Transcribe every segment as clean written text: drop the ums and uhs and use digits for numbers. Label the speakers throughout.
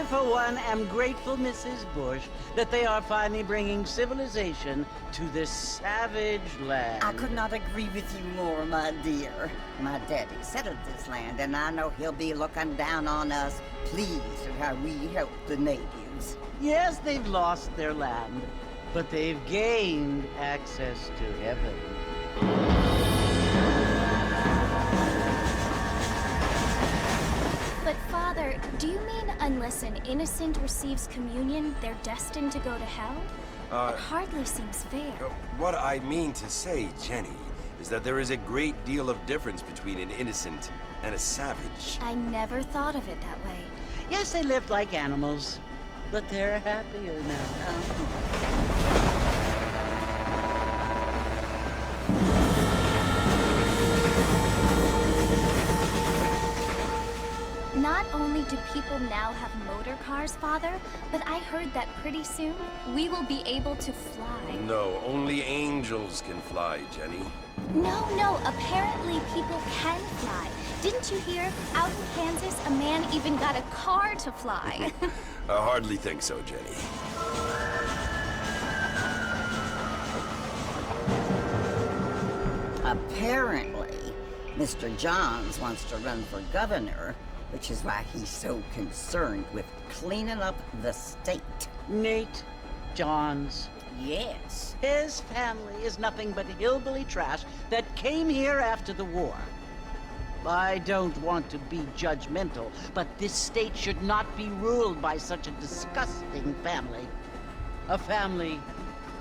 Speaker 1: For one, am grateful, Mrs. Bush, that they are finally bringing civilization to this savage land.
Speaker 2: I could not agree with you more, my dear. My daddy settled this land, and I know he'll be looking down on us, pleased at how we help the natives.
Speaker 1: Yes, they've lost their land, but they've gained access to heaven.
Speaker 3: But Father, do you mean unless an innocent receives communion, they're destined to go to hell? It hardly seems fair.
Speaker 4: What I mean to say, Jenny, is that there is a great deal of difference between an innocent and a savage.
Speaker 3: I never thought of it that way.
Speaker 1: Yes, they lived like animals, but they're happier now.
Speaker 3: Not only do people now have motor cars, Father, but I heard that pretty soon we will be able to fly.
Speaker 4: No, only angels can fly, Jenny.
Speaker 3: No, apparently people can fly. Didn't you hear? Out in Kansas, a man even got a car to fly.
Speaker 4: I hardly think so, Jenny.
Speaker 2: Apparently, Mr. Johns wants to run for governor, which is why he's so concerned with cleaning up the state.
Speaker 1: Nate Johns.
Speaker 2: Yes.
Speaker 1: His family is nothing but hillbilly trash that came here after the war. I don't want to be judgmental, but this state should not be ruled by such a disgusting family. A family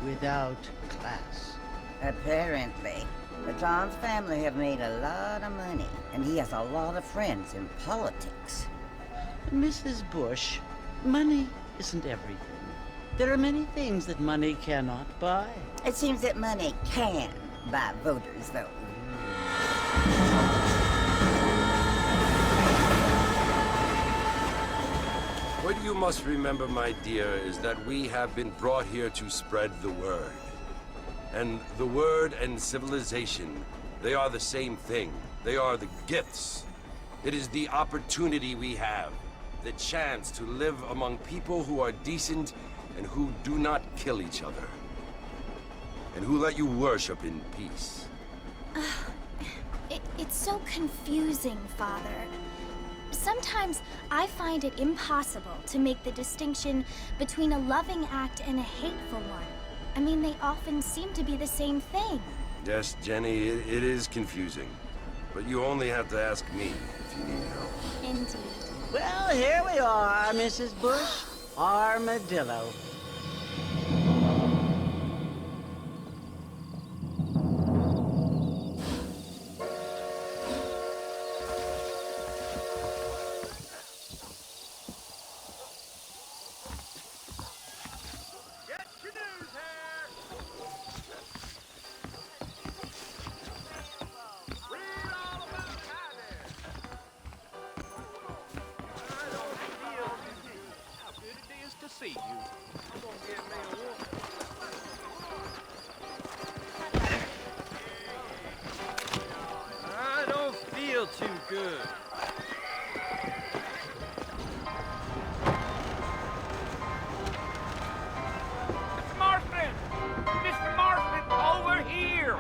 Speaker 1: without class.
Speaker 2: Apparently. The Johns family have made a lot of money, and he has a lot of friends in politics.
Speaker 1: Mrs. Bush, money isn't everything. There are many things that money cannot buy.
Speaker 2: It seems that money can buy voters, though.
Speaker 4: What you must remember, my dear, is that we have been brought here to spread the word. And the word and civilization, they are the same thing. They are the gifts. It is the opportunity we have, the chance to live among people who are decent and who do not kill each other. And who let you worship in peace.
Speaker 3: It's so confusing, Father. Sometimes I find it impossible to make the distinction between a loving act and a hateful one. I mean, they often seem to be the same thing.
Speaker 4: Yes, Jenny, it is confusing. But you only have to ask me if you need help.
Speaker 3: Indeed.
Speaker 1: Well, here we are, Mrs. Bush. Armadillo.
Speaker 5: See you. I'm gonna get me a woman. I don't feel too good. Mr. Marston! Mr. Marston, over here!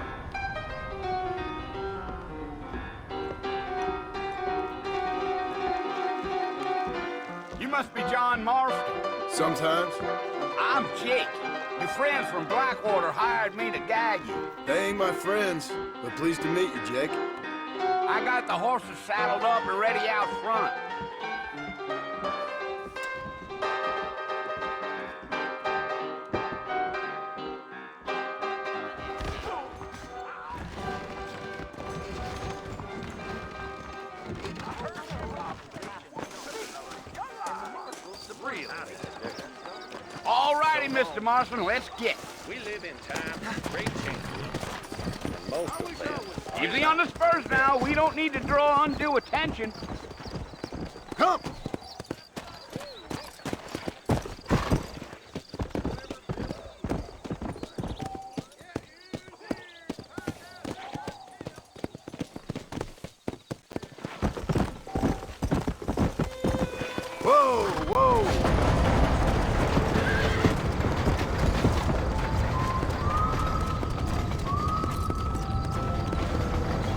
Speaker 5: You must be John Marston.
Speaker 6: Sometimes.
Speaker 5: I'm Jake. Your friends from Blackwater hired me to guide you.
Speaker 6: They ain't my friends, but pleased to meet you, Jake.
Speaker 5: I got the horses saddled up and ready out front. All righty, Mr. Marston, let's get.
Speaker 7: We live in times of great change. And most of them.
Speaker 5: Easy on the spurs now. We don't need to draw undue attention.
Speaker 6: Come! Whoa, whoa!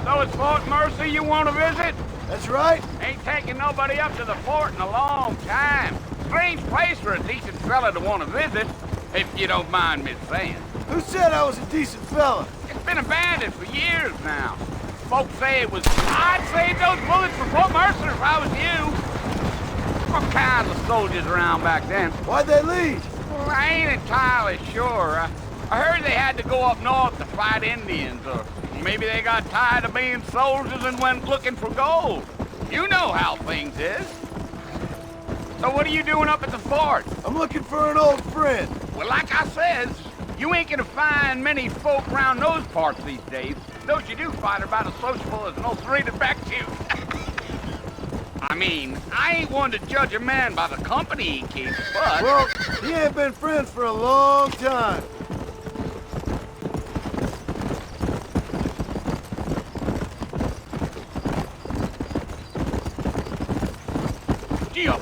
Speaker 5: So it's Fort Mercy you want to visit?
Speaker 6: That's right.
Speaker 5: Ain't taking nobody up to the fort in a long time. Strange place for a decent fella to want to visit, if you don't mind me saying.
Speaker 6: Who said I was a decent fella?
Speaker 5: It's been abandoned for years now. Folks say it was... I'd save those bullets for Fort Mercer if I was you. What kind of soldiers around back then?
Speaker 6: Why'd they leave?
Speaker 5: Well, I ain't entirely sure. I heard they had to go up north to fight Indians, or maybe they got tired of being soldiers and went looking for gold. You know how things is. So what are you doing up at the fort?
Speaker 6: I'm looking for an old friend.
Speaker 5: Well, like I says, you ain't gonna find many folk around those parts these days. Those you do find are about as sociable as an old serrated back tooth. I mean, I ain't one to judge a man by the company he keeps, but...
Speaker 6: Well, he ain't been friends for a long time.
Speaker 5: Gee-up.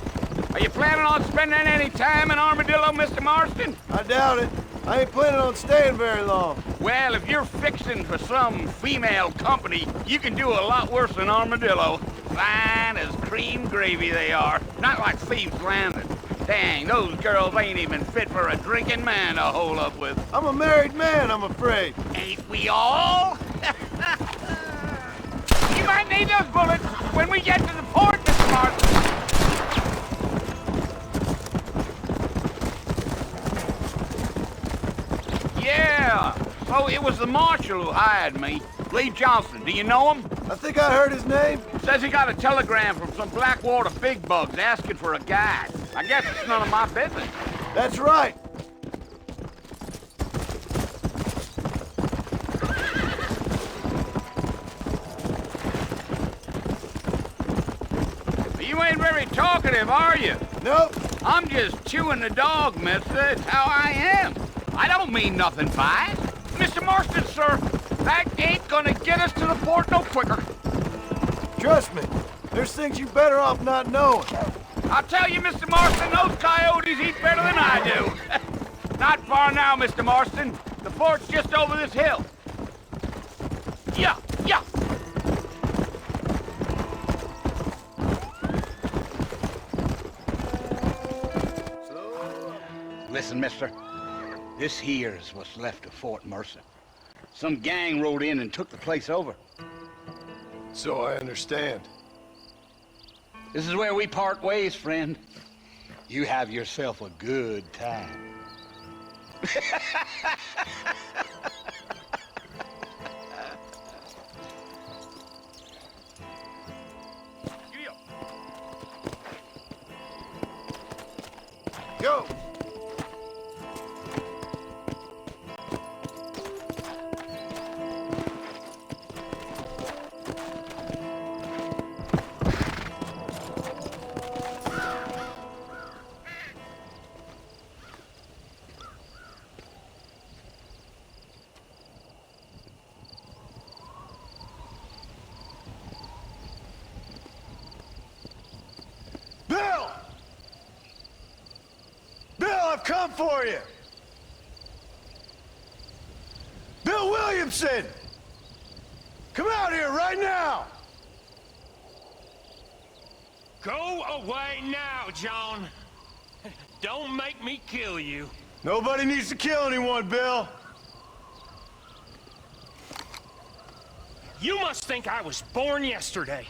Speaker 5: Are you planning on spending any time in Armadillo, Mr. Marston?
Speaker 6: I doubt it. I ain't planning on staying very long.
Speaker 5: Well, if you're fixing for some female company, you can do a lot worse than Armadillo. Fine as cream gravy they are. Not like Thieves Landing. Dang, those girls ain't even fit for a drinking man to hole up with.
Speaker 6: I'm a married man, I'm afraid.
Speaker 5: Ain't we all? You might need those bullets when we get to the port, Mr. Marston. Yeah, so it was the marshal who hired me. Lee Johnson, do you know him?
Speaker 6: I think I heard his name.
Speaker 5: Says he got a telegram from some Blackwater big bugs asking for a guide. I guess it's none of my business.
Speaker 6: That's right.
Speaker 5: You ain't very talkative, are you?
Speaker 6: Nope.
Speaker 5: I'm just chewing the dog, mister. It's how I am. I don't mean nothing by it. Mr. Marston, sir, that ain't gonna get us to the port no quicker.
Speaker 6: Trust me. There's things you better off not knowing.
Speaker 5: I'll tell you, Mr. Marston, those coyotes eat better than I do. Not far now, Mr. Marston. The fort's just over this hill. Yeah, yeah. Listen, mister. This here's what's left of Fort Mercer. Some gang rode in and took the place over.
Speaker 6: So I understand.
Speaker 8: This is where we part ways, friend. You have yourself a good time.
Speaker 6: Go! Bill! Bill, I've come for you! Bill Williamson! Come out here right now!
Speaker 9: Go away now, John. Don't make me kill you.
Speaker 6: Nobody needs to kill anyone, Bill.
Speaker 9: You must think I was born yesterday.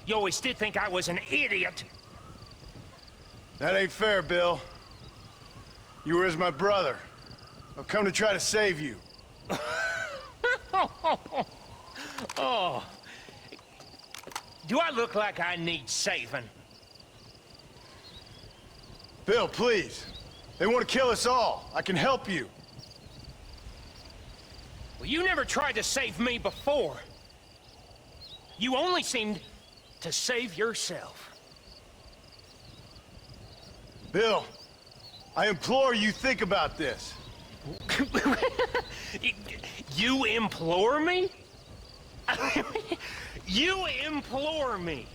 Speaker 9: You always did think I was an idiot.
Speaker 6: That ain't fair, Bill. You were as my brother. I've come to try to save you.
Speaker 9: Oh. Do I look like I need saving?
Speaker 6: Bill, please. They want to kill us all. I can help you.
Speaker 9: Well, you never tried to save me before. You only seemed to save yourself.
Speaker 6: Bill, I implore you think about this.
Speaker 9: You implore me? You implore me.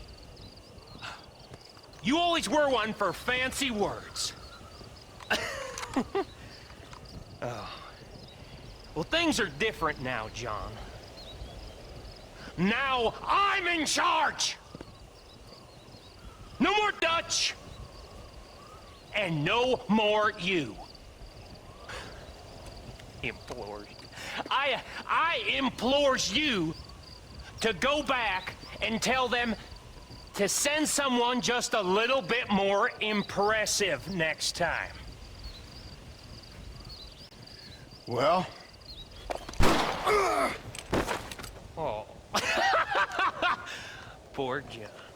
Speaker 9: You always were one for fancy words. Oh. Well, things are different now, John. Now I'm in charge! No more Dutch! And no more you. Implores. I implores you to go back and tell them to send someone just a little bit more impressive next time.
Speaker 6: Well?
Speaker 9: Oh. Poor John.